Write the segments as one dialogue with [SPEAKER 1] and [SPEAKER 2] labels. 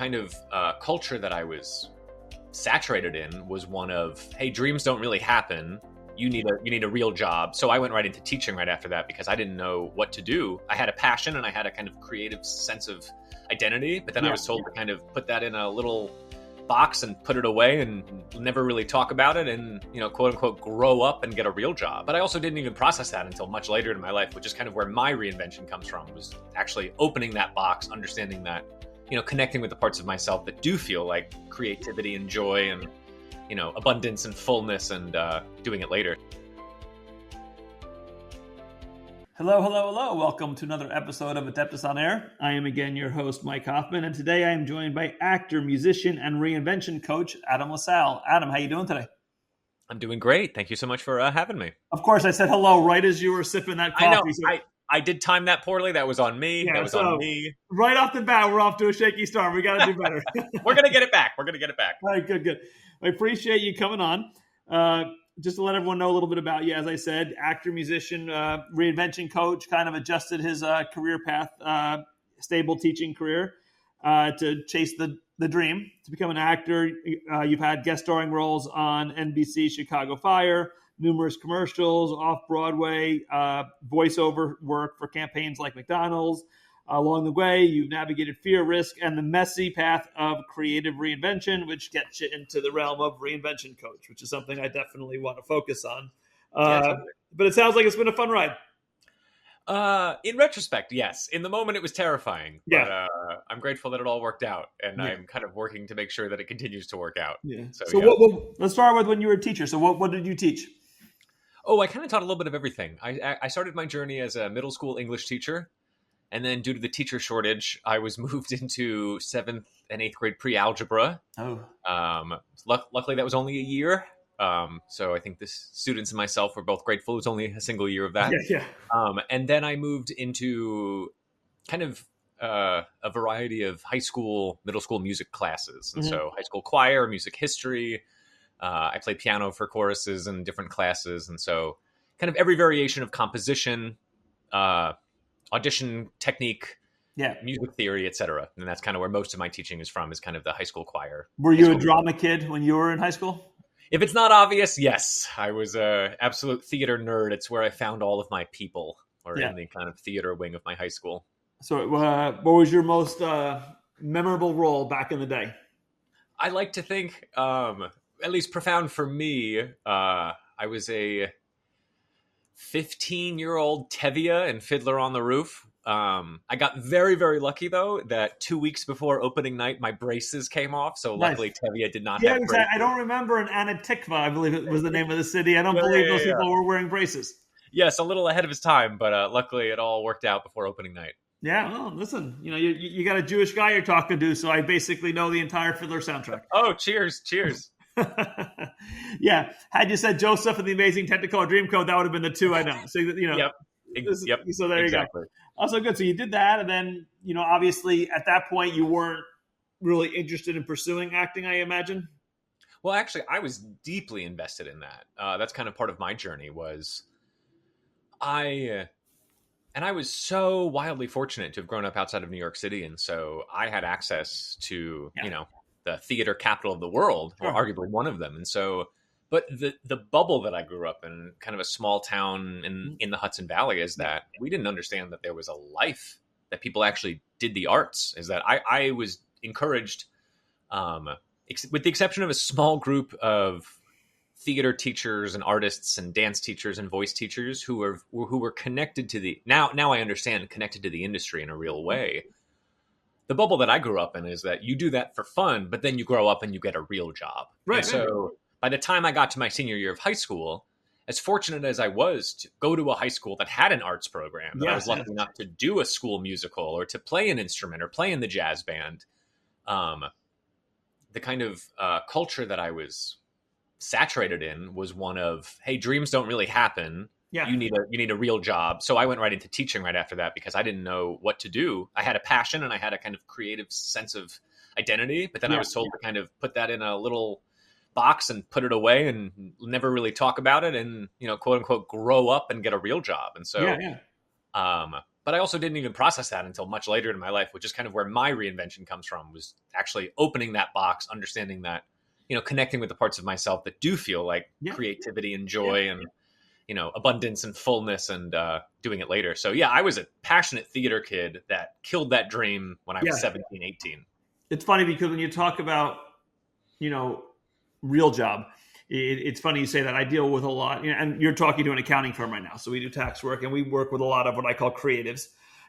[SPEAKER 1] kind of culture that I was saturated in was one of, hey, dreams don't really happen. You need a real job. So I went right into teaching right after that because I didn't know what to do. I had a passion and I had a kind of creative sense of identity, but then I was told to kind of put that in a little box and put it away and never really talk about it and, quote unquote, grow up and get a real job. But I also didn't even process that until much later in my life, which is kind of where my reinvention comes from, was actually opening that box, understanding that, connecting with the parts of myself that do feel like creativity and joy and, abundance and fullness, and doing it later.
[SPEAKER 2] Hello. Welcome to another episode of Adeptus On-Air. I am again your host, Mike Hoffman, and today I am joined by actor, musician, and reinvention coach, Adam LaSalle. Adam, how you doing today?
[SPEAKER 1] I'm doing great. Thank you so much for having me.
[SPEAKER 2] Of course, I said hello right as you were sipping that coffee.
[SPEAKER 1] I know. I did time that poorly. That was on me.
[SPEAKER 2] Yeah,
[SPEAKER 1] that was on me.
[SPEAKER 2] Right off the bat, we're off to a shaky start. We got to do better.
[SPEAKER 1] We're going to get it back. All
[SPEAKER 2] right, good. I appreciate you coming on. Just to let everyone know a little bit about you, as I said, actor, musician, reinvention coach, kind of adjusted his career path, stable teaching career to chase the dream to become an actor. You've had guest starring roles on NBC Chicago Fire, numerous commercials, off-Broadway, voiceover work for campaigns like McDonald's. Along the way, you've navigated fear, risk, and the messy path of creative reinvention, which gets you into the realm of reinvention coach, which is something I definitely want to focus on. Totally. But it sounds like it's been a fun ride.
[SPEAKER 1] In retrospect, yes. In the moment, it was terrifying.
[SPEAKER 2] Yeah.
[SPEAKER 1] But I'm grateful that it all worked out, and I'm kind of working to make sure that it continues to work out.
[SPEAKER 2] Yeah. So let's start with when you were a teacher. So what did you teach?
[SPEAKER 1] Oh, I kind of taught a little bit of everything. I started my journey as a middle school English teacher. And then due to the teacher shortage, I was moved into 7th and 8th grade pre-algebra.
[SPEAKER 2] Oh.
[SPEAKER 1] Luckily, that was only a year. So I think the students and myself were both grateful. It was only a single year of that.
[SPEAKER 2] Yeah.
[SPEAKER 1] And then I moved into kind of a variety of high school, middle school music classes. And so high school choir, music history. I played piano for choruses and different classes. And so kind of every variation of composition, audition technique, music theory, etc. And that's kind of where most of my teaching is from, is kind of the high school choir.
[SPEAKER 2] Were you a drama kid when you were in high school?
[SPEAKER 1] If it's not obvious, yes. I was an absolute theater nerd. It's where I found all of my people, or in the kind of theater wing of my high school.
[SPEAKER 2] So what was your most memorable role back in the day?
[SPEAKER 1] I like to think, at least profound for me, I was a 15-year-old Tevye in Fiddler on the Roof. I got very, very lucky, though, that 2 weeks before opening night, my braces came off. So luckily, Tevye did not have braces.
[SPEAKER 2] I don't remember an Anatikva, I believe it was the name of the city. I don't believe those people were wearing braces.
[SPEAKER 1] Yes, a little ahead of his time, but luckily it all worked out before opening night.
[SPEAKER 2] Yeah, well, listen, you got a Jewish guy you're talking to, so I basically know the entire Fiddler soundtrack.
[SPEAKER 1] Oh, cheers.
[SPEAKER 2] Yeah, had you said Joseph and the Amazing Technicolor Dreamcoat, that would have been the two I know. So
[SPEAKER 1] Yep.
[SPEAKER 2] So there
[SPEAKER 1] exactly.
[SPEAKER 2] You go. Also good. So you did that, and then obviously at that point you weren't really interested in pursuing acting, I imagine.
[SPEAKER 1] Well, actually, I was deeply invested in that. That's kind of part of my journey. Was I was so wildly fortunate to have grown up outside of New York City, and so I had access to the theater capital of the world, or arguably one of them. And so, but the bubble that I grew up in, kind of a small town in the Hudson Valley, is that we didn't understand that there was a life, that people actually did the arts. Is that I was encouraged, with the exception of a small group of theater teachers and artists and dance teachers and voice teachers who were connected to the, now I understand, connected to the industry in a real way. The bubble that I grew up in is that you do that for fun, but then you grow up and you get a real job.
[SPEAKER 2] Right.
[SPEAKER 1] And so by the time I got to my senior year of high school, as fortunate as I was to go to a high school that had an arts program, that I was lucky enough to do a school musical or to play an instrument or play in the jazz band, the kind of culture that I was saturated in was one of, hey, dreams don't really happen.
[SPEAKER 2] Yeah.
[SPEAKER 1] You need a real job. So I went right into teaching right after that because I didn't know what to do. I had a passion and I had a kind of creative sense of identity, but then I was told to kind of put that in a little box and put it away and never really talk about it and, quote unquote, grow up and get a real job. And so But I also didn't even process that until much later in my life, which is kind of where my reinvention comes from, was actually opening that box, understanding that, connecting with the parts of myself that do feel like creativity and joy and, abundance and fullness, and doing it later. So yeah, I was a passionate theater kid that killed that dream when I was 17, 18.
[SPEAKER 2] It's funny because when you talk about, real job, it's funny you say that. I deal with a lot, and you're talking to an accounting firm right now. So we do tax work, and we work with a lot of what I call creatives.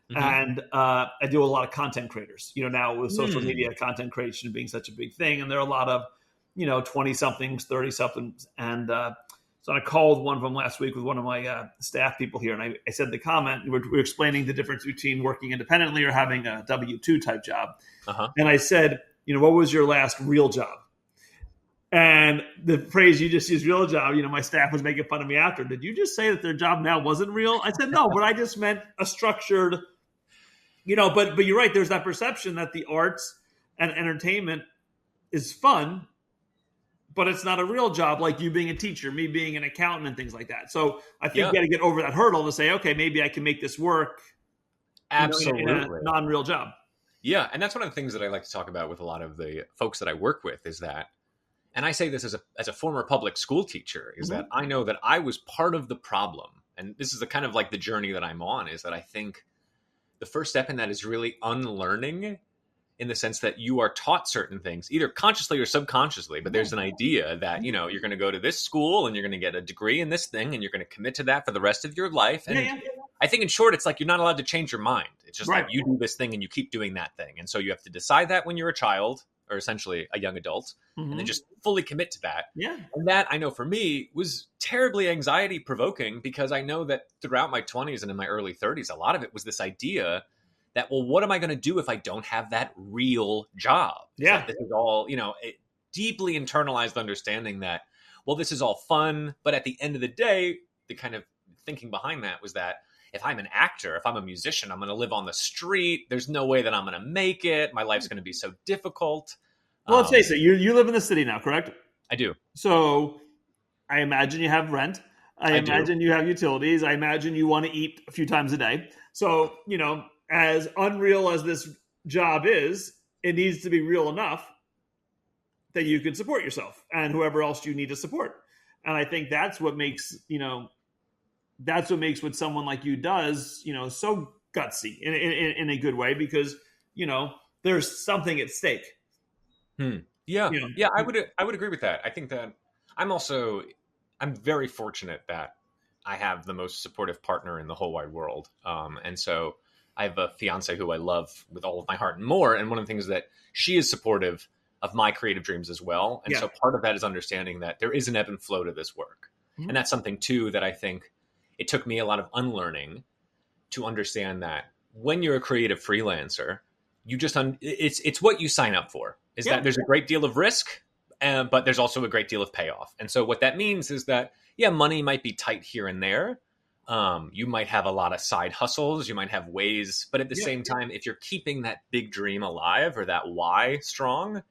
[SPEAKER 2] And I deal with a lot of content creators, now with social media, content creation being such a big thing. And there are a lot of, 20 somethings, 30 somethings. And so I called one of them last week with one of my staff people here. And I said the comment, we're explaining the difference between working independently or having a W-2 type job. And I said, what was your last real job? And the phrase you just used, real job, my staff was making fun of me after. Did you just say that their job now wasn't real? I said, no, but I just meant a structured, but you're right. There's that perception that the arts and entertainment is fun, but it's not a real job, like you being a teacher, me being an accountant and things like that. So I think you got to get over that hurdle to say, okay, maybe I can make this work.
[SPEAKER 1] Absolutely.
[SPEAKER 2] In a non-real job.
[SPEAKER 1] Yeah. And that's one of the things that I like to talk about with a lot of the folks that I work with is that, and I say this as a former public school teacher, is that I know that I was part of the problem. And this is the kind of like the journey that I'm on, is that I think the first step in that is really unlearning, in the sense that you are taught certain things, either consciously or subconsciously. But there's an idea that, you're going to go to this school and you're going to get a degree in this thing and you're going to commit to that for the rest of your life. And I think in short, it's like you're not allowed to change your mind. It's just like you do this thing and you keep doing that thing. And so you have to decide that when you're a child, or essentially a young adult, and then just fully commit to that. Yeah. And that, I know for me, was terribly anxiety provoking, because I know that throughout my 20s and in my early 30s, a lot of it was this idea that, well, what am I going to do if I don't have that real job? Yeah. This is all, a deeply internalized understanding that, well, this is all fun. But at the end of the day, the kind of thinking behind that was that if I'm an actor, if I'm a musician, I'm going to live on the street. There's no way that I'm going to make it. My life's going to be so difficult.
[SPEAKER 2] Well, let's face it. You live in the city now, correct?
[SPEAKER 1] I do.
[SPEAKER 2] So I imagine you have rent. I imagine you have utilities. I imagine you want to eat a few times a day. So, as unreal as this job is, it needs to be real enough that you can support yourself and whoever else you need to support. And I think that's what makes, what someone like you does, so gutsy in a good way, because, there's something at stake.
[SPEAKER 1] Yeah. Yeah. I would agree with that. I think that I'm very fortunate that I have the most supportive partner in the whole wide world. And so I have a fiance who I love with all of my heart and more. And one of the things that she is supportive of my creative dreams as well. And so part of that is understanding that there is an ebb and flow to this work. And that's something too, that I think it took me a lot of unlearning to understand, that when you're a creative freelancer, you just, it's what you sign up for, is that there's a great deal of risk, but there's also a great deal of payoff. And so what that means is that, money might be tight here and there. You might have a lot of side hustles. You might have ways, but at the same time, if you're keeping that big dream alive, or that why strong,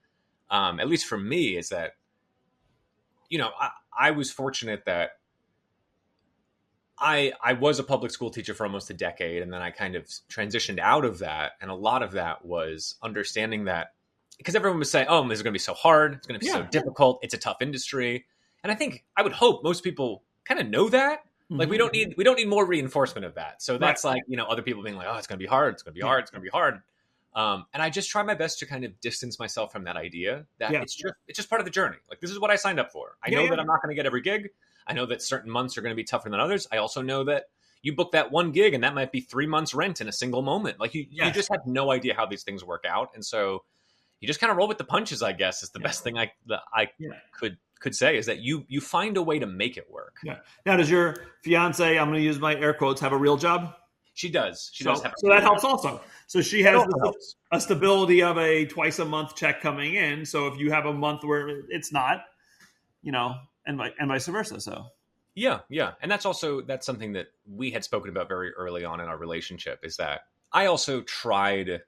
[SPEAKER 1] at least for me, is that, I was fortunate that I was a public school teacher for almost a decade, and then I kind of transitioned out of that. And a lot of that was understanding that, because everyone was saying, oh, this is going to be so hard. It's going to be so difficult. It's a tough industry. And I would hope most people kind of know that. Like we don't need more reinforcement of that. So that's like, other people being like, oh, it's going to be hard. It's going to be hard. It's going to be hard. And I just try my best to kind of distance myself from that idea that it's just part of the journey. Like, this is what I signed up for. I know that I'm not going to get every gig. I know that certain months are going to be tougher than others. I also know that you book that one gig and that might be 3 months rent in a single moment. Like you just have no idea how these things work out. And so you just kind of roll with the punches, I guess, is the best thing I could say, is that you find a way to make it work. Yeah.
[SPEAKER 2] Now, does your fiance, I'm going to use my air quotes, have a real job?
[SPEAKER 1] She does. She does have.
[SPEAKER 2] So that helps also. So she has a stability of a twice a month check coming in. So if you have a month where it's not, and vice versa. So.
[SPEAKER 1] Yeah. And that's something that we had spoken about very early on in our relationship, is that I also tried,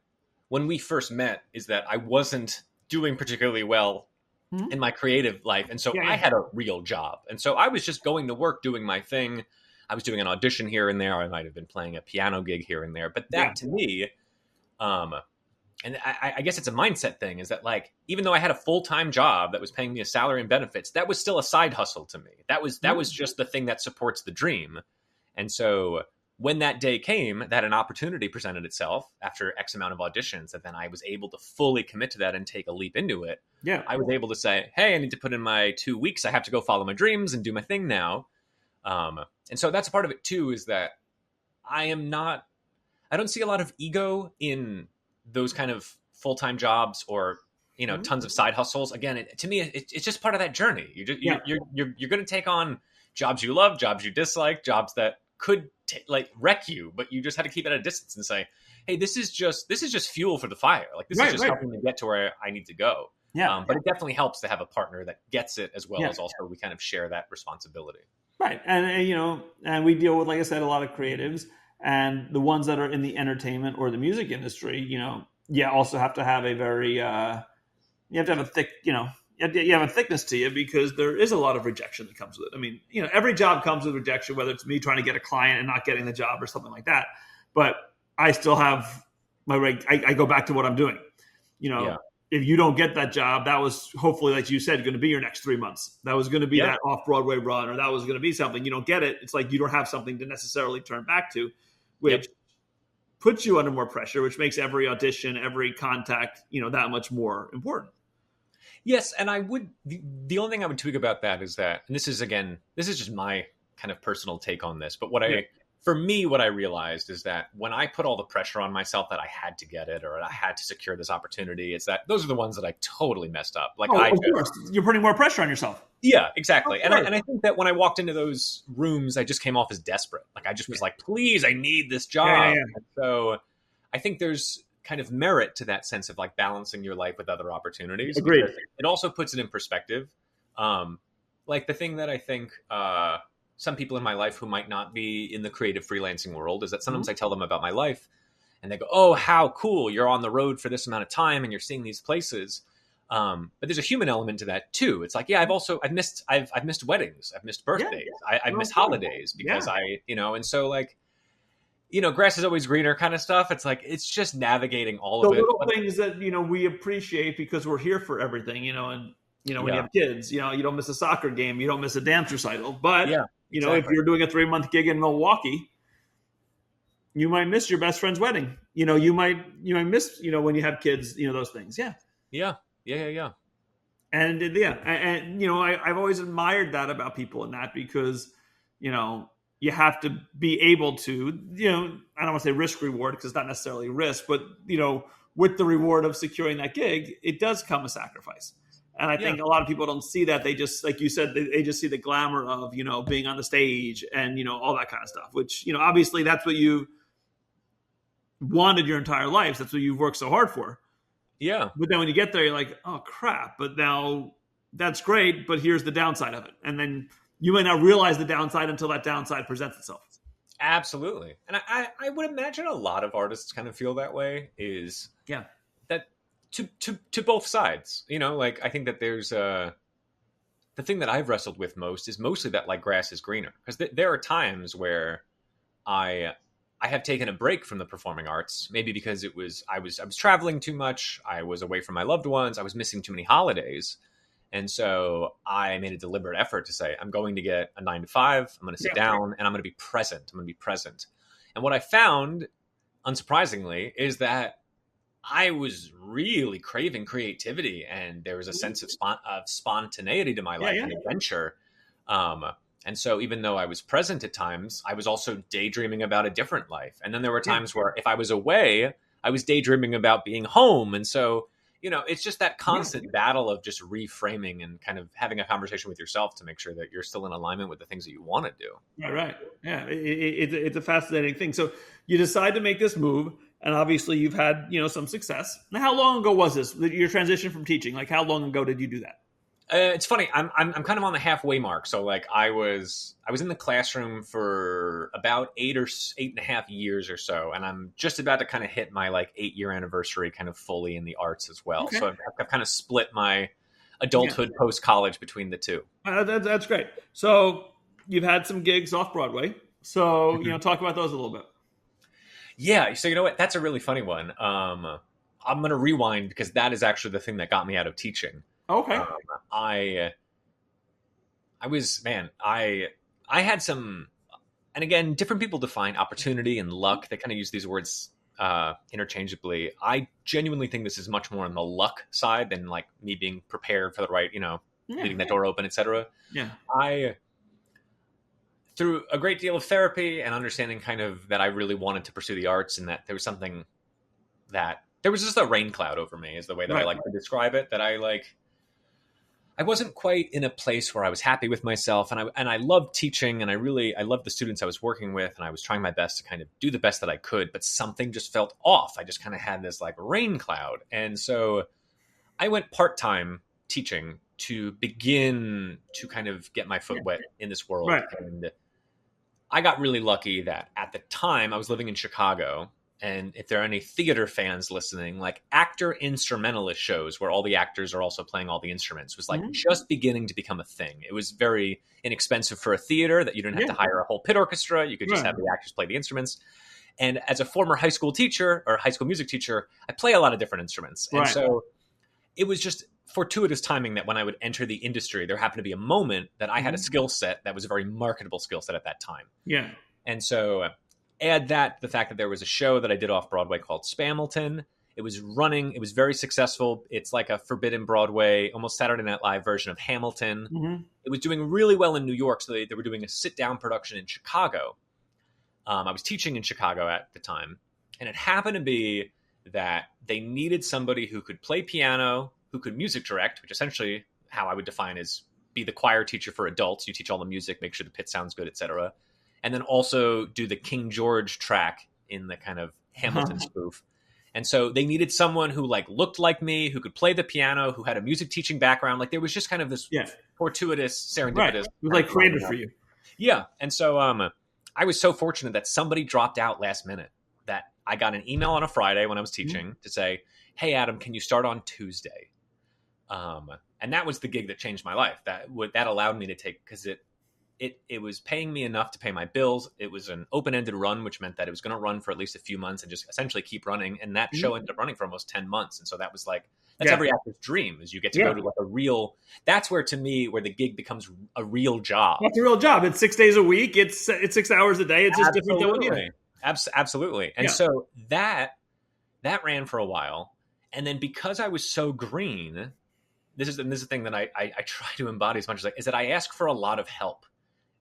[SPEAKER 1] when we first met, is that I wasn't doing particularly well in my creative life. And so I had a real job. And so I was just going to work, doing my thing. I was doing an audition here and there. I might have been playing a piano gig here and there. But that to me, and I guess it's a mindset thing, is that like, even though I had a full-time job that was paying me a salary and benefits, that was still a side hustle to me. That was just the thing that supports the dream. And so when that day came, that an opportunity presented itself after X amount of auditions, and then I was able to fully commit to that and take a leap into it.
[SPEAKER 2] Yeah.
[SPEAKER 1] I was able to say, hey, I need to put in my 2 weeks. I have to go follow my dreams and do my thing now. And so that's a part of it too, is that I don't see a lot of ego in those kind of full-time jobs or, tons of side hustles. Again, to me, it's just part of that journey. You're going to take on jobs you love, jobs you dislike, jobs that could wreck you, but you just had to keep it at a distance and say, hey, this is just fuel for the fire. Like this is just helping me get to where I need to go. Yeah. But it definitely helps to have a partner that gets it, as well as also we kind of share that responsibility.
[SPEAKER 2] Right. And we deal with, like I said, a lot of creatives, and the ones that are in the entertainment or the music industry, also have to have a very, you have to have a thick, you have a thickness to you, because there is a lot of rejection that comes with it. I mean, every job comes with rejection, whether it's me trying to get a client and not getting the job or something like that. But I still have I go back to what I'm doing. If you don't get that job, that was hopefully, like you said, going to be your next 3 months. That was going to be that off-Broadway run, or that was going to be something. You don't get it. It's like you don't have something to necessarily turn back to, which puts you under more pressure, which makes every audition, every contact, that much more important.
[SPEAKER 1] Yes, and the only thing I would tweak about that is that, and this is just my kind of personal take on this, but for me, what I realized is that when I put all the pressure on myself that I had to get it, or I had to secure this opportunity, it's that those are the ones that I totally messed up. Like,
[SPEAKER 2] of course, you're putting more pressure on yourself.
[SPEAKER 1] Yeah, exactly. And I think that when I walked into those rooms, I just came off as desperate. Like, I just was like, please, I need this job. Yeah. And so I think there's kind of merit to that sense of like balancing your life with other opportunities.
[SPEAKER 2] Agreed.
[SPEAKER 1] It also puts it in perspective. Like the thing that I think some people in my life who might not be in the creative freelancing world is that sometimes I tell them about my life and they go, oh, how cool. You're on the road for this amount of time and you're seeing these places. But there's a human element to that too. It's like, yeah, I've missed weddings. I've missed birthdays. I've missed holidays because and so like, grass is always greener kind of stuff. It's like, it's just navigating all of it.
[SPEAKER 2] The little things that, we appreciate because we're here for everything, and, when you have kids, you don't miss a soccer game, you don't miss a dance recital. But, exactly. If you're doing a 3-month gig in Milwaukee, you might miss your best friend's wedding. You might miss, when you have kids, those things. Yeah.
[SPEAKER 1] Yeah.
[SPEAKER 2] And I've always admired that about people in that, because, you have to be able to, I don't want to say risk reward, because it's not necessarily risk, but, with the reward of securing that gig, it does come a sacrifice. And I think a lot of people don't see that. They just, like you said, they just see the glamour of, being on the stage and, all that kind of stuff, which, obviously that's what you wanted your entire life. That's what you've worked so hard for.
[SPEAKER 1] Yeah.
[SPEAKER 2] But then when you get there, you're like, oh crap, but now that's great, but here's the downside of it. And then you might not realize the downside until that downside presents itself.
[SPEAKER 1] Absolutely. And I would imagine a lot of artists kind of feel that way, is that to both sides, like I think that there's the thing that I've wrestled with most is mostly that like grass is greener, because there are times where I have taken a break from the performing arts, maybe because I was traveling too much. I was away from my loved ones. I was missing too many holidays. And so I made a deliberate effort to say, I'm going to get a 9 to 5. I'm going to sit down and I'm going to be present. And what I found, unsurprisingly, is that I was really craving creativity, and there was a sense of spontaneity to my life and adventure. And so even though I was present at times, I was also daydreaming about a different life. And then there were times where if I was away, I was daydreaming about being home. And so, it's just that constant battle of just reframing and kind of having a conversation with yourself to make sure that you're still in alignment with the things that you want to do.
[SPEAKER 2] Yeah, right. Yeah, it's a fascinating thing. So you decide to make this move, and obviously you've had, some success. Now, how long ago was this, your transition from teaching? Like, how long ago did you do that?
[SPEAKER 1] It's funny. I'm kind of on the halfway mark. So like I was in the classroom for about 8.5 years or so, and I'm just about to kind of hit my like 8-year anniversary, kind of fully in the arts as well. Okay. So I've kind of split my adulthood post college between the two.
[SPEAKER 2] That's great. So you've had some gigs off Broadway. So, talk about those a little bit.
[SPEAKER 1] Yeah. So you know what? That's a really funny one. I'm going to rewind because that is actually the thing that got me out of teaching.
[SPEAKER 2] Okay.
[SPEAKER 1] I was, man, I had some, and again, different people define opportunity and luck. They kind of use these words interchangeably. I genuinely think this is much more on the luck side than like me being prepared for the right, leaving that door open, etc.
[SPEAKER 2] Yeah.
[SPEAKER 1] Through a great deal of therapy and understanding kind of that I really wanted to pursue the arts, and that there was something that there was just a rain cloud over me is the way that I like to describe it, that I wasn't quite in a place where I was happy with myself, and I loved teaching, and I loved the students I was working with, and I was trying my best to kind of do the best that I could, but something just felt off. I just kind of had this like rain cloud. And so I went part-time teaching to begin to kind of get my foot wet in this world.
[SPEAKER 2] Right.
[SPEAKER 1] And I got really lucky that at the time I was living in Chicago. And if there are any theater fans listening, like actor instrumentalist shows where all the actors are also playing all the instruments was like just beginning to become a thing. It was very inexpensive for a theater that you didn't have to hire a whole pit orchestra. You could just have the actors play the instruments. And as a former high school teacher or high school music teacher, I play a lot of different instruments. And so it was just fortuitous timing that when I would enter the industry, there happened to be a moment that I had a skill set that was a very marketable skill set at that time.
[SPEAKER 2] Yeah.
[SPEAKER 1] And so add that the fact that there was a show that I did off Broadway called Spamilton. It was running. It was very successful. It's like a forbidden Broadway, almost Saturday Night Live version of Hamilton. It was doing really well in New York. So they were doing a sit-down production in Chicago. I was teaching in Chicago at the time. And it happened to be that they needed somebody who could play piano, who could music direct, which essentially how I would define is be the choir teacher for adults. You teach all the music, make sure the pit sounds good, etc. And then also do the King George track in the kind of Hamilton spoof. And so they needed someone who like looked like me, who could play the piano, who had a music teaching background. Like there was just kind of this fortuitous, serendipitous.
[SPEAKER 2] Right. It was like created for you.
[SPEAKER 1] Yeah. And so I was so fortunate that somebody dropped out last minute, that I got an email on a Friday when I was teaching to say, hey, Adam, can you start on Tuesday? And that was the gig that changed my life. That allowed me to take, because it was paying me enough to pay my bills. It was an open-ended run, which meant that it was going to run for at least a few months and just essentially keep running. And that show ended up running for almost 10 months. And so that was like, that's every actor's dream, is you get to go to like a real, that's where to me, where the gig becomes a real job.
[SPEAKER 2] That's a real job. It's 6 days a week. It's 6 hours a day. It's just different than what you do.
[SPEAKER 1] Absolutely. And so that ran for a while. And then because I was so green, this is the thing that I try to embody as much as is that I ask for a lot of help.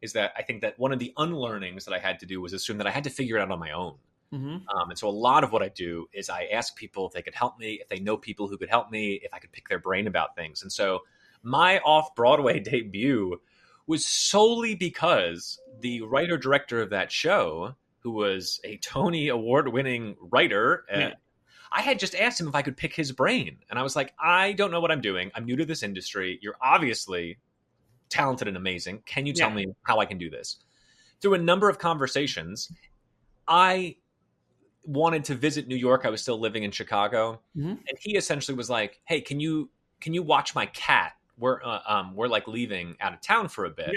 [SPEAKER 1] Is that I think that one of the unlearnings that I had to do was assume that I had to figure it out on my own. And so a lot of what I do is I ask people if they could help me, if they know people who could help me, if I could pick their brain about things. And so my off-Broadway debut was solely because the writer-director of that show, who was a Tony Award-winning writer, I had just asked him if I could pick his brain. And I was like, I don't know what I'm doing. I'm new to this industry. You're obviously talented and amazing. Can you tell me how I can do this? Through a number of conversations, I wanted to visit New York. I was still living in Chicago. And he essentially was like, hey, can you watch my cat? We're like leaving out of town for a bit.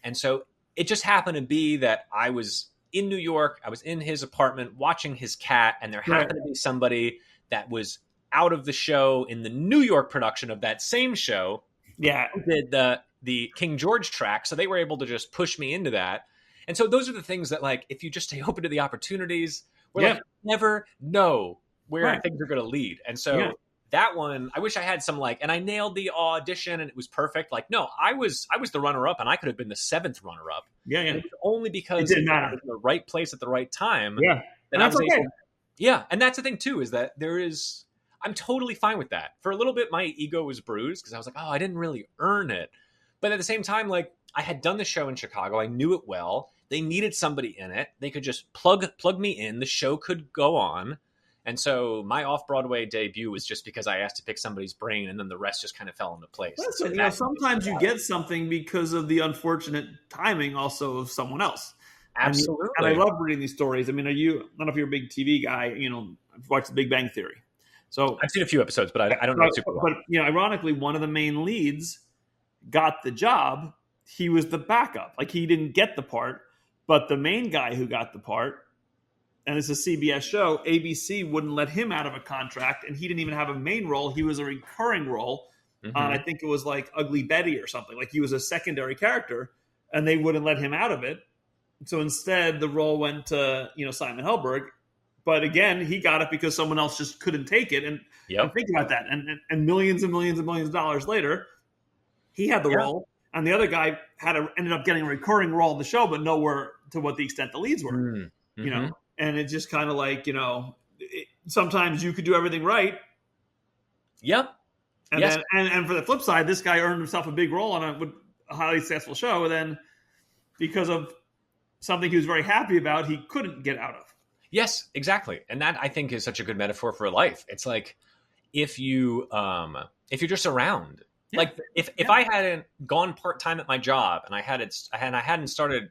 [SPEAKER 1] And so it just happened to be that I was in New York. I was in his apartment watching his cat, and there happened to be somebody that was out of the show in the New York production of that same show. Who did the King George track. So they were able to just push me into that. And so those are the things that, like, if you just stay open to the opportunities, we're like, you never know where things are going to lead. And so that one, I wish I had some and I nailed the audition and it was perfect. Like, no, I was the runner up, and I could have been the 7th runner up. And it was only because I was in the right place at the right time.
[SPEAKER 2] And that's okay.
[SPEAKER 1] And that's the thing too, is that I'm totally fine with that. For a little bit, my ego was bruised because I was like, oh, I didn't really earn it. But at the same time, like, I had done the show in Chicago. I knew it well. They needed somebody in it. They could just plug me in. The show could go on. And so my off-Broadway debut was just because I asked to pick somebody's brain, and then the rest just kind of fell into place.
[SPEAKER 2] Sometimes you get something because of the unfortunate timing also of someone else.
[SPEAKER 1] Absolutely.
[SPEAKER 2] And I love reading these stories. I mean, I don't know if you're a big TV guy, I've watched The Big Bang Theory. So
[SPEAKER 1] I've seen a few episodes, but I don't know super well.
[SPEAKER 2] But, ironically, one of the main leads got the job. He was the backup. Like, he didn't get the part, But the main guy who got the part, and it's a CBS show, ABC wouldn't let him out of a contract, and he didn't even have a main role. He was a recurring role on, I think it was like Ugly Betty or something. Like he was a secondary character, and they wouldn't let him out of it. So instead, the role went to Simon Helberg. But again, he got it because someone else just couldn't take it. And think about that. And millions and millions and millions of dollars later, he had the role, and the other guy ended up getting a recurring role in the show, but nowhere to what the extent the leads were. And it's just kind of like, sometimes you could do everything right.
[SPEAKER 1] Yep.
[SPEAKER 2] And then, and for the flip side, this guy earned himself a big role on a highly successful show. And then because of something he was very happy about, he couldn't get out of.
[SPEAKER 1] Yes, exactly. And that, I think, is such a good metaphor for life. It's like if you're just around, like if I hadn't gone part-time at my job and I hadn't started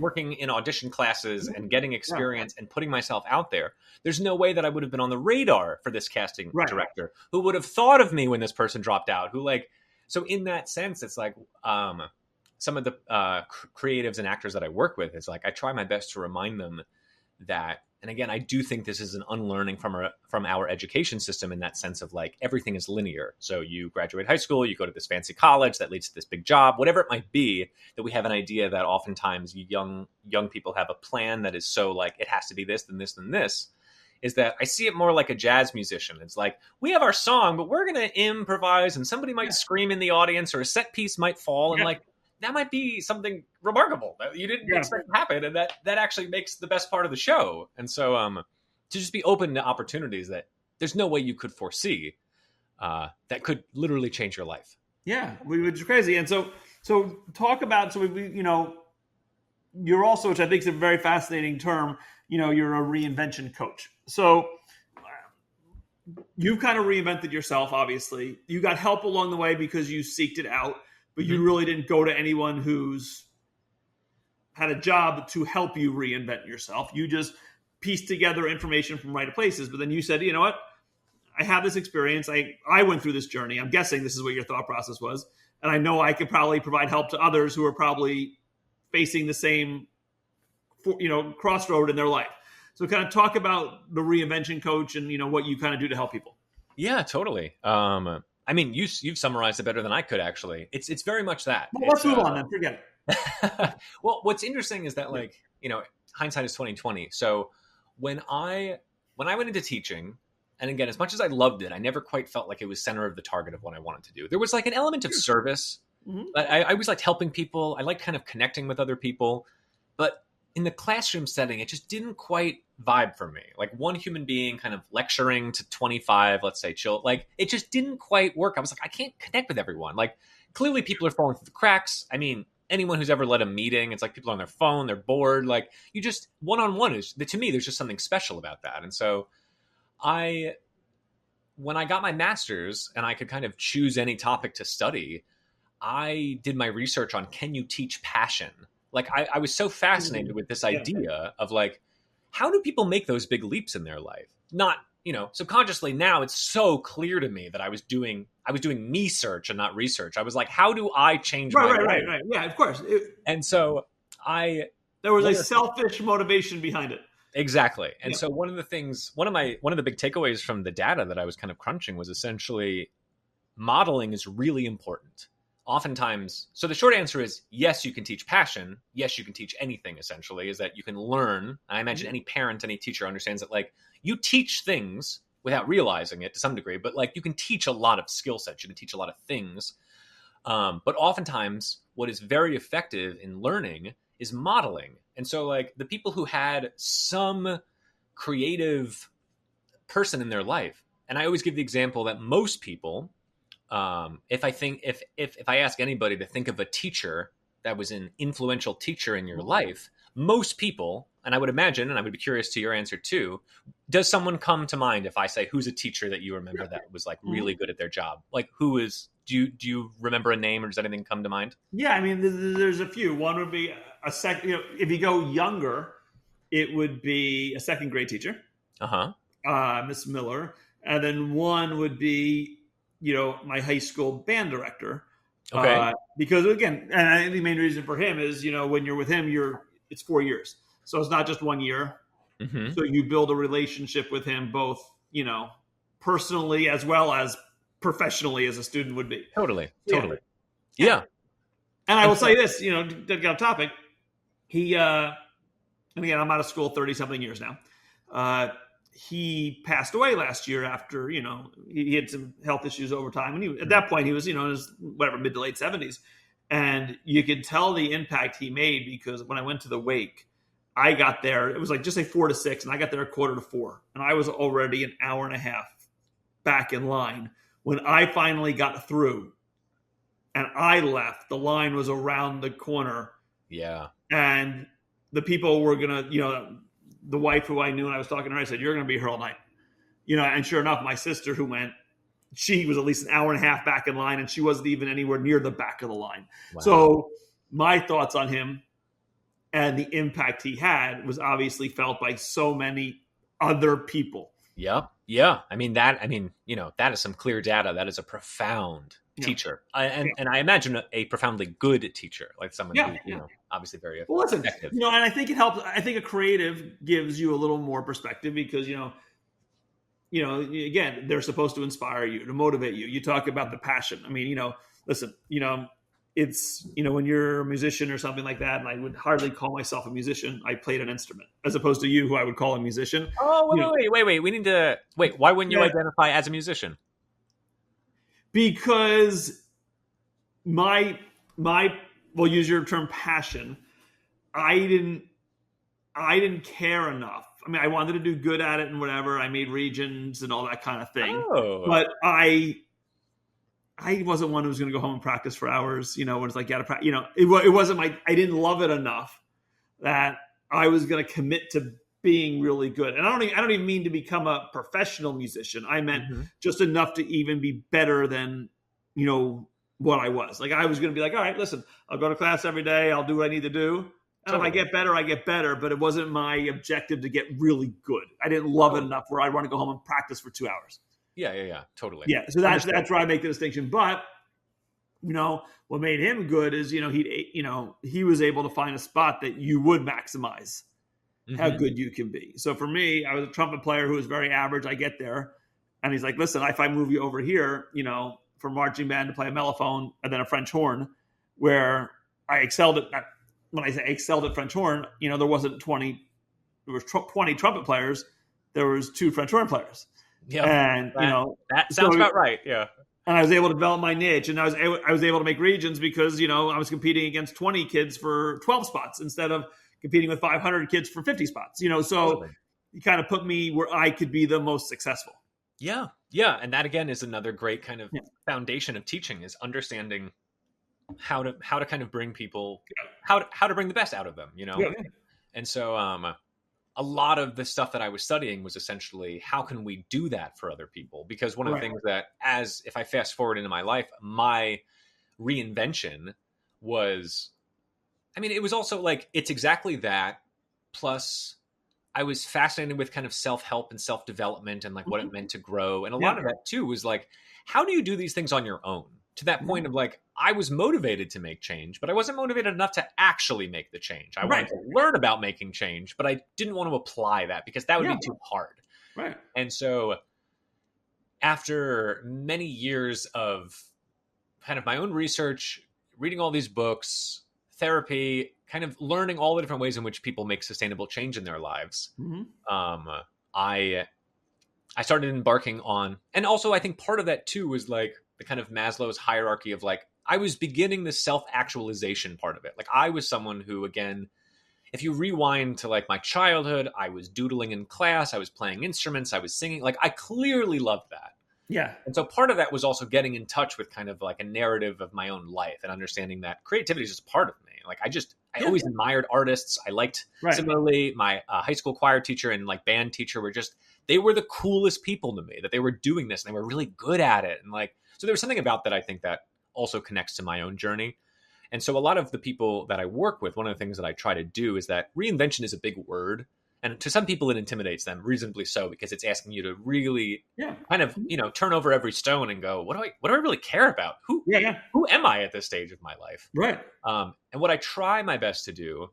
[SPEAKER 1] working in audition classes and getting experience and putting myself out there, there's no way that I would have been on the radar for this casting director who would have thought of me when this person dropped out, so in that sense, it's like, some of the creatives and actors that I work with, it's like, I try my best to remind them that, and again, I do think this is an unlearning from our education system, in that sense of like, everything is linear. So you graduate high school, you go to this fancy college that leads to this big job, whatever it might be, that we have an idea that oftentimes young people have a plan that is so like, it has to be this, then this, then this, is that I see it more like a jazz musician. It's like, we have our song, but we're going to improvise, and somebody might scream in the audience, or a set piece might fall, and like, that might be something remarkable that you didn't expect to happen, and that actually makes the best part of the show. And so to just be open to opportunities that there's no way you could foresee, that could literally change your life. Yeah,
[SPEAKER 2] which is crazy. And so talk about, you're also, which I think is a very fascinating term, you're a reinvention coach. So you've kind of reinvented yourself, obviously. You got help along the way because you seeked it out. But you really didn't go to anyone who's had a job to help you reinvent yourself. You just pieced together information from right places. But then you said, you know what? I have this experience. I went through this journey. I'm guessing this is what your thought process was. And I know I could probably provide help to others who are probably facing the same, crossroad in their life. So kind of talk about the reinvention coach and, what you kind of do to help people.
[SPEAKER 1] Yeah, totally. I mean, you've summarized it better than I could, actually. It's very much that.
[SPEAKER 2] Well, let's move on then. Forget it.
[SPEAKER 1] Well, what's interesting is that, hindsight is 20/20. So when I went into teaching, and again, as much as I loved it, I never quite felt like it was center of the target of what I wanted to do. There was like an element of service. But I always liked helping people. I liked kind of connecting with other people. But in the classroom setting, it just didn't quite vibe for me. Like one human being kind of lecturing to 25, let's say, like it just didn't quite work. I was like, I can't connect with everyone. Like clearly people are falling through the cracks. I mean, anyone who's ever led a meeting, it's like people are on their phone, they're bored. Like you just, one-on-one is, to me, there's just something special about that. And so when I got my master's and I could kind of choose any topic to study, I did my research on, can you teach passion? Like I was so fascinated with this idea of like, how do people make those big leaps in their life? Not, subconsciously now it's so clear to me that I was doing me search and not research. I was like, how do I change my life?
[SPEAKER 2] Right. Yeah, of course.
[SPEAKER 1] And so
[SPEAKER 2] there was a selfish motivation behind it.
[SPEAKER 1] Exactly. And so one of the big takeaways from the data that I was kind of crunching was essentially modeling is really important. Oftentimes, so the short answer is yes, you can teach passion. Yes, you can teach anything, essentially, is that you can learn. I imagine any parent, any teacher understands that like you teach things without realizing it to some degree, but like you can teach a lot of skill sets. You can teach a lot of things. But oftentimes what is very effective in learning is modeling. And so like the people who had some creative person in their life, and I always give the example that most people, if I ask anybody to think of a teacher that was an influential teacher in your life, most people, and I would imagine, and I would be curious to your answer too, does someone come to mind if I say, who's a teacher that you remember that was like really good at their job? Like who is, do you remember a name or does anything come to mind?
[SPEAKER 2] Yeah. I mean, there's a few. One would be if you go younger, it would be a second grade teacher, Miss Miller. And then one would be, my high school band director.
[SPEAKER 1] Okay.
[SPEAKER 2] Because again, and I think the main reason for him is, when you're with him, you're it's 4 years. So it's not just 1 year.
[SPEAKER 1] Mm-hmm.
[SPEAKER 2] So you build a relationship with him, both, personally as well as professionally as a student would be.
[SPEAKER 1] Totally.
[SPEAKER 2] Yeah.
[SPEAKER 1] Yeah.
[SPEAKER 2] And I will say this, to get off topic, he, and again, I'm out of school 30 something years now. He passed away last year after, he had some health issues over time. And at that point he was, in his mid to late 70s. And you could tell the impact he made, because when I went to the wake, I got there, it was like just say 4 to 6, and I got there at 3:45. And I was already an hour and a half back in line. When I finally got through and I left, the line was around the corner.
[SPEAKER 1] Yeah.
[SPEAKER 2] And the people were going to, the wife who I knew, and I was talking to her, I said, "You're going to be here all night." And sure enough, my sister who went, she was at least an hour and a half back in line, and she wasn't even anywhere near the back of the line. Wow. So my thoughts on him and the impact he had was obviously felt by so many other people.
[SPEAKER 1] Yep. Yeah. That is some clear data. That is a profound teacher. And I imagine a profoundly good teacher, like someone who, obviously very effective.
[SPEAKER 2] And I think it helps. I think a creative gives you a little more perspective because, again, they're supposed to inspire you, to motivate you. You talk about the passion. Listen, it's, when you're a musician or something like that, and I would hardly call myself a musician. I played an instrument, as opposed to you, who I would call a musician.
[SPEAKER 1] Oh, wait. We need to wait. Why wouldn't you identify as a musician?
[SPEAKER 2] Because my, we'll use your term passion. I didn't care enough. I wanted to do good at it and whatever. I made regions and all that kind of thing.
[SPEAKER 1] Oh.
[SPEAKER 2] But I wasn't one who was going to go home and practice for hours, when it's like, it wasn't I didn't love it enough that I was going to commit to being really good. And I don't even mean to become a professional musician. I meant just enough to even be better than, what I was. Like, I was going to be like, all right, listen, I'll go to class every day. I'll do what I need to do. And if I get better, I get better. But it wasn't my objective to get really good. I didn't love it enough where I want to go home and practice for 2 hours. Yeah, totally. Yeah, so that's where I make the distinction. But what made him good is he was able to find a spot that you would maximize how good you can be. So for me, I was a trumpet player who was very average. I get there, and he's like, "Listen, if I move you over here, for marching band to play a mellophone and then a French horn, where I excelled at." When I say excelled at French horn, there wasn't 20. There was 20 trumpet players. There was 2 French horn players.
[SPEAKER 1] Yeah,
[SPEAKER 2] and
[SPEAKER 1] that sounds about right. Yeah,
[SPEAKER 2] and I was able to develop my niche, and I was able to make regions because I was competing against 20 kids for 12 spots instead of competing with 500 kids for 50 spots. So you kind of put me where I could be the most successful.
[SPEAKER 1] Yeah, and that again is another great kind of foundation of teaching, is understanding how to kind of bring people how to bring the best out of them. And so a lot of the stuff that I was studying was essentially, how can we do that for other people? Because one of the things that, if I fast forward into my life, my reinvention was, it was also like, it's exactly that. Plus I was fascinated with kind of self-help and self-development and like what it meant to grow. And a lot of that too was like, how do you do these things on your own? To that point of like, I was motivated to make change, but I wasn't motivated enough to actually make the change. I wanted to learn about making change, but I didn't want to apply that because that would be too hard.
[SPEAKER 2] Right.
[SPEAKER 1] And so after many years of kind of my own research, reading all these books, therapy, kind of learning all the different ways in which people make sustainable change in their lives, I started embarking on, and also I think part of that too was like the kind of Maslow's hierarchy of like, I was beginning the self-actualization part of it. Like I was someone who, again, if you rewind to like my childhood, I was doodling in class, I was playing instruments, I was singing, like I clearly loved that.
[SPEAKER 2] Yeah.
[SPEAKER 1] And so part of that was also getting in touch with kind of like a narrative of my own life and understanding that creativity is just part of me. Like I always admired artists. I liked, similarly, my high school choir teacher and like band teacher were just, they were the coolest people to me, that they were doing this and they were really good at it. And like, so there was something about that I think that also connects to my own journey. And so a lot of the people that I work with, one of the things that I try to do is that reinvention is a big word. And to some people, it intimidates them, reasonably so, because it's asking you to really kind of, turn over every stone and go, what do I really care about? Who am I at this stage of my life?
[SPEAKER 2] Right.
[SPEAKER 1] And what I try my best to do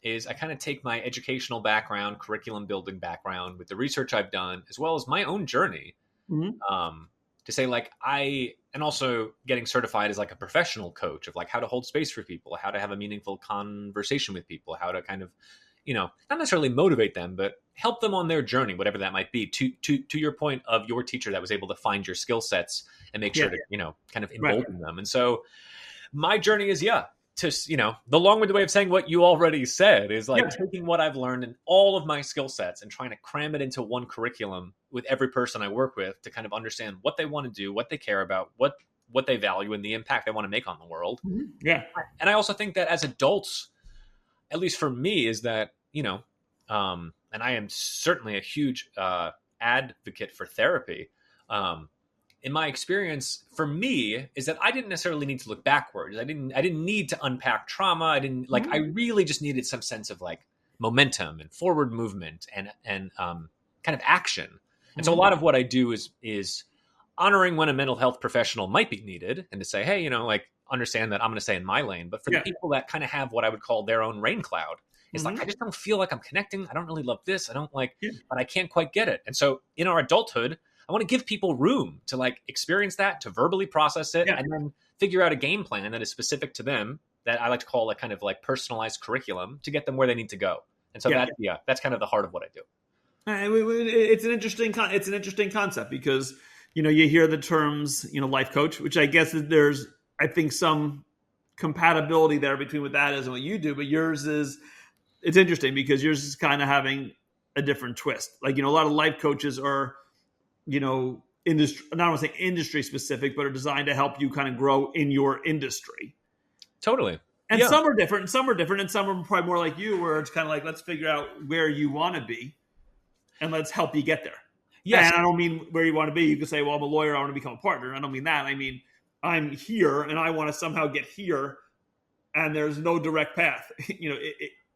[SPEAKER 1] is I kind of take my educational background, curriculum building background with the research I've done, as well as my own journey, to say like and also getting certified as like a professional coach of like how to hold space for people, how to have a meaningful conversation with people, how to kind of, not necessarily motivate them, but help them on their journey, whatever that might be, to your point of your teacher that was able to find your skill sets and make sure to, kind of embolden them. And so my journey is, the long-winded way of saying what you already said is like taking what I've learned in all of my skill sets and trying to cram it into one curriculum with every person I work with to kind of understand what they want to do, what they care about, what they value, and the impact they want to make on the world.
[SPEAKER 2] Yeah.
[SPEAKER 1] And I also think that as adults, at least for me, is that, and I am certainly a huge advocate for therapy. In my experience, for me, is that I didn't necessarily need to look backwards. I didn't need to unpack trauma. I really just needed some sense of like momentum and forward movement and kind of action. And so a lot of what I do is honoring when a mental health professional might be needed and to say, hey, understand that I'm going to stay in my lane. But for the people that kind of have what I would call their own rain cloud, it's like, I just don't feel like I'm connecting. I don't really love this. I don't but I can't quite get it. And so in our adulthood, I want to give people room to like experience that, to verbally process it, and then figure out a game plan that is specific to them that I like to call a kind of like personalized curriculum to get them where they need to go. And so that's kind of the heart of what I do.
[SPEAKER 2] It's an interesting concept because, you hear the terms, life coach, which I guess there's, I think some compatibility there between what that is and what you do, but yours is, it's interesting because yours is kind of having a different twist. Like, a lot of life coaches are, industry, not want to say industry specific, but are designed to help you kind of grow in your industry.
[SPEAKER 1] Totally.
[SPEAKER 2] And some are different, and some are probably more like you, where it's kind of like, let's figure out where you want to be and let's help you get there. Yes. And I don't mean where you want to be. You could say, well, I'm a lawyer, I want to become a partner. I don't mean that. I mean, I'm here and I want to somehow get here and there's no direct path.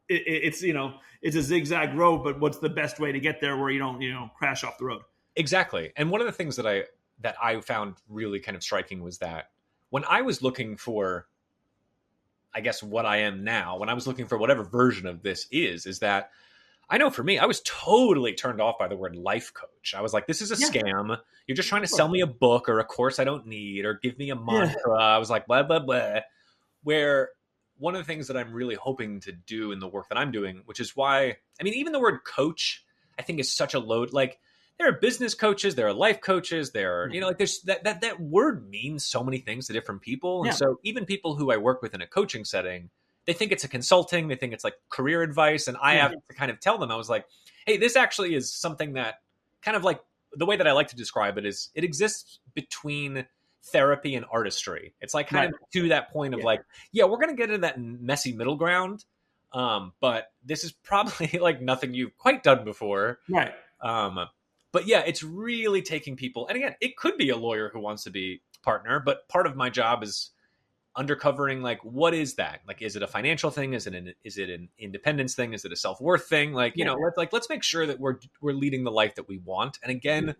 [SPEAKER 2] It's a zigzag road, but what's the best way to get there where you don't, crash off the road?
[SPEAKER 1] Exactly. And one of the things that I found really kind of striking was that when I was looking for, I guess, what I am now, when I was looking for whatever version of this is that I know for me, I was totally turned off by the word life coach. I was like, this is a scam. You're just trying to sell me a book or a course I don't need or give me a mantra. I was like, blah, blah, blah. Where one of the things that I'm really hoping to do in the work that I'm doing, which is why, even the word coach, I think is such a load. Like, there are business coaches, there are life coaches, there are, there's that word means so many things to different people. And so even people who I work with in a coaching setting, they think it's a consulting, they think it's like career advice. And I have to kind of tell them, I was like, hey, this actually is something that kind of like the way that I like to describe it is it exists between therapy and artistry. It's like kind of to that point of like, we're going to get into that messy middle ground. But this is probably like nothing you've quite done before.
[SPEAKER 2] Right.
[SPEAKER 1] But it's really taking people. And again, it could be a lawyer who wants to be partner, but part of my job is undercovering like, what is that? Like, is it a financial thing? Is it an independence thing? Is it a self-worth thing? Like, let's make sure that we're leading the life that we want. And again,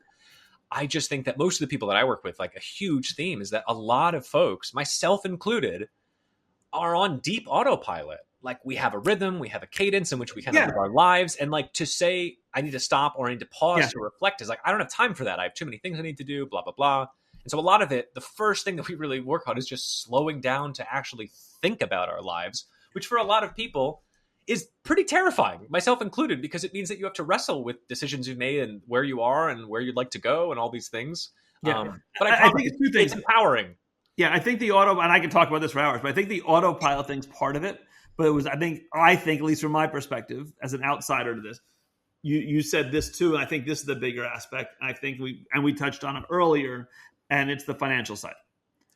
[SPEAKER 1] I just think that most of the people that I work with, like a huge theme is that a lot of folks, myself included, are on deep autopilot. Like, we have a rhythm, we have a cadence in which we kind of live our lives. And like to say, I need to stop or I need to pause to reflect is like, I don't have time for that. I have too many things I need to do, blah, blah, blah. And so a lot of it, the first thing that we really work on is just slowing down to actually think about our lives, which for a lot of people is pretty terrifying, myself included, because it means that you have to wrestle with decisions you've made and where you are and where you'd like to go and all these things. But I think it's two things. It's empowering.
[SPEAKER 2] Yeah, I think and I can talk about this for hours, but I think the autopilot thing's part of it. But it was, I think, at least from my perspective, as an outsider to this, you said this too, and I think this is the bigger aspect. I think we touched on it earlier, and it's the financial side.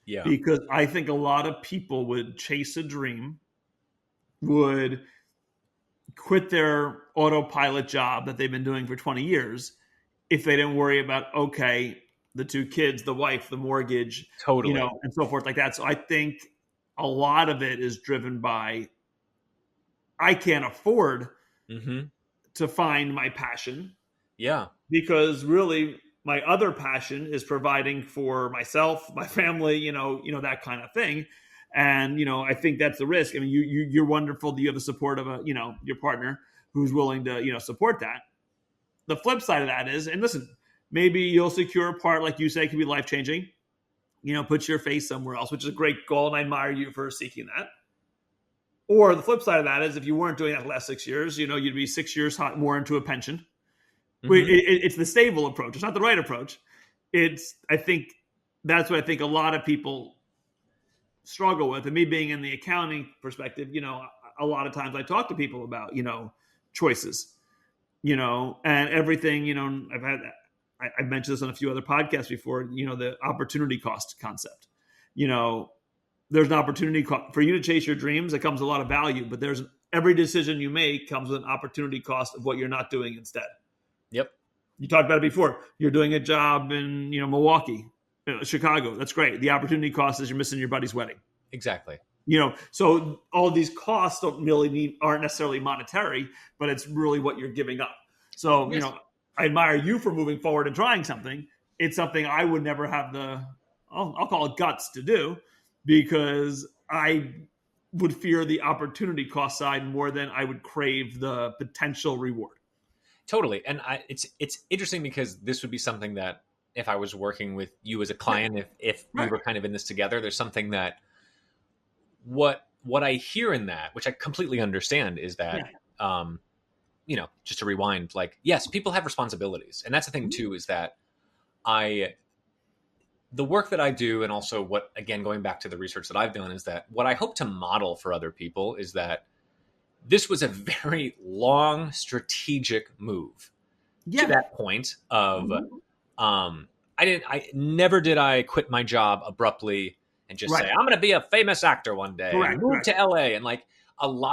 [SPEAKER 2] Yeah. Because I think a lot of people would chase a dream, would quit their autopilot job that they've been doing for 20 years if they didn't worry about, the two kids, the wife, the mortgage,
[SPEAKER 1] totally,
[SPEAKER 2] and so forth like that. So I think a lot of it is driven by, I can't afford to find my passion.
[SPEAKER 1] Yeah.
[SPEAKER 2] Because really my other passion is providing for myself, my family, that kind of thing. And, I think that's the risk. I mean, you're wonderful that you have the support of your partner who's willing to, support that. The flip side of that is, and listen, maybe you'll secure a part, like you say, can be life-changing, put your face somewhere else, which is a great goal. And I admire you for seeking that. Or the flip side of that is if you weren't doing that the last 6 years, you'd be 6 years more into a pension. Mm-hmm. It's the stable approach. It's not the right approach. I think that's what I think a lot of people struggle with. And me being in the accounting perspective, a lot of times I talk to people about, choices, and everything, I've mentioned this on a few other podcasts before, the opportunity cost concept, there's an opportunity cost for you to chase your dreams. It comes with a lot of value, but every decision you make comes with an opportunity cost of what you're not doing instead.
[SPEAKER 1] Yep.
[SPEAKER 2] You talked about it before. You're doing a job in, Milwaukee, Chicago. That's great. The opportunity cost is you're missing your buddy's wedding.
[SPEAKER 1] Exactly.
[SPEAKER 2] So all of these costs aren't necessarily monetary, but it's really what you're giving up. So,
[SPEAKER 1] yes.
[SPEAKER 2] I admire you for moving forward and trying something. It's something I would never have I'll call it guts to do, because I would fear the opportunity cost side more than I would crave the potential reward.
[SPEAKER 1] Totally. And it's interesting because this would be something that if I was working with you as a client, if we were kind of in this together, there's something that what I hear in that, which I completely understand, is that, just to rewind, like, yes, people have responsibilities. And that's the thing too, is that the work that I do, and also what, again, going back to the research that I've done, is that what I hope to model for other people is that this was a very long strategic move to that point of, never did I quit my job abruptly and just say, I'm going to be a famous actor one day, move to LA. And like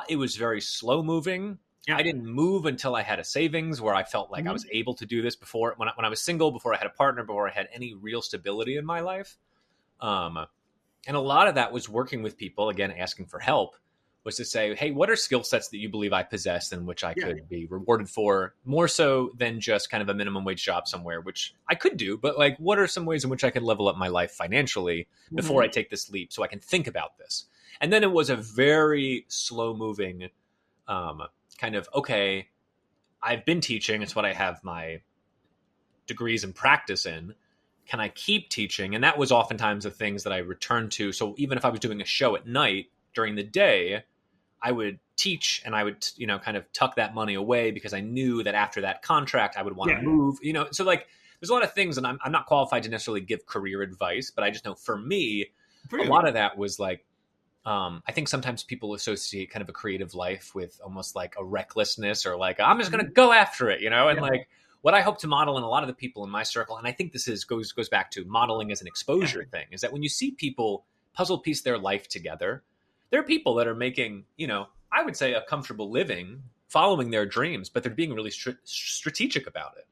[SPEAKER 1] it was very slow moving. Yeah. I didn't move until I had a savings where I felt like I was able to do this before, when I was single, before I had a partner, before I had any real stability in my life. And a lot of that was working with people, again, asking for help, was to say, hey, what are skill sets that you believe I possess and which I could be rewarded for, more so than just kind of a minimum wage job somewhere, which I could do, but like, what are some ways in which I could level up my life financially before I take this leap so I can think about this? And then it was a very slow moving kind of, okay, I've been teaching. It's what I have my degrees and practice in. Can I keep teaching? And that was oftentimes the things that I returned to. So even if I was doing a show at night, during the day, I would teach and I would, kind of tuck that money away because I knew that after that contract, I would want to move, so like there's a lot of things, and I'm not qualified to necessarily give career advice, but I just know for me, a lot of that was like, I think sometimes people associate kind of a creative life with almost like a recklessness, or like, I'm just going to go after it, and like what I hope to model in a lot of the people in my circle. And I think this goes back to modeling as an exposure thing, is that when you see people puzzle piece their life together, there are people that are making, I would say a comfortable living, following their dreams, but they're being really strategic about it.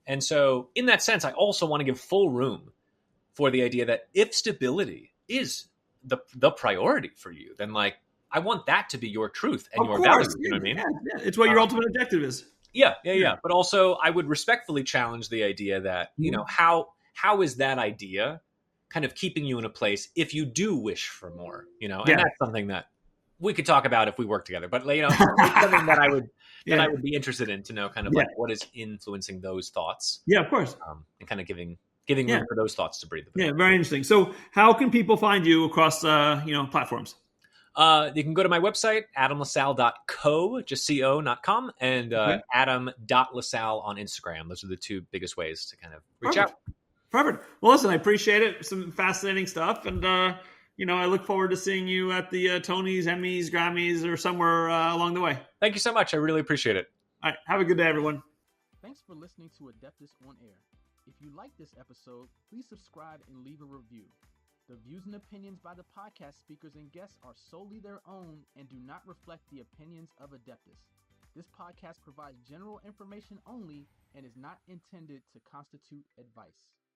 [SPEAKER 1] And so in that sense, I also want to give full room for the idea that if stability is the priority for you, then like, I want that to be your truth and your value. You know what I mean?
[SPEAKER 2] Yeah. It's what your ultimate objective is.
[SPEAKER 1] Yeah. But also I would respectfully challenge the idea that, how is that idea kind of keeping you in a place if you do wish for more, and that's something that we could talk about if we work together, but it's something that I would be interested in to know kind of like what is influencing those thoughts.
[SPEAKER 2] Yeah, of course.
[SPEAKER 1] And kind of giving room for those thoughts to breathe a bit.
[SPEAKER 2] Yeah, very interesting. So how can people find you across, platforms?
[SPEAKER 1] You can go to my website, adamlasalle.co, just co, not com, and adam.lasalle on Instagram. Those are the two biggest ways to kind of reach out.
[SPEAKER 2] Perfect. Well, listen, I appreciate it. Some fascinating stuff. And, I look forward to seeing you at the Tonys, Emmys, Grammys, or somewhere along the way.
[SPEAKER 1] Thank you so much. I really appreciate it.
[SPEAKER 2] All right. Have a good day, everyone.
[SPEAKER 3] Thanks for listening to Adeptus On-Air. If you like this episode, please subscribe and leave a review. The views and opinions by the podcast speakers and guests are solely their own and do not reflect the opinions of Adeptus. This podcast provides general information only and is not intended to constitute advice.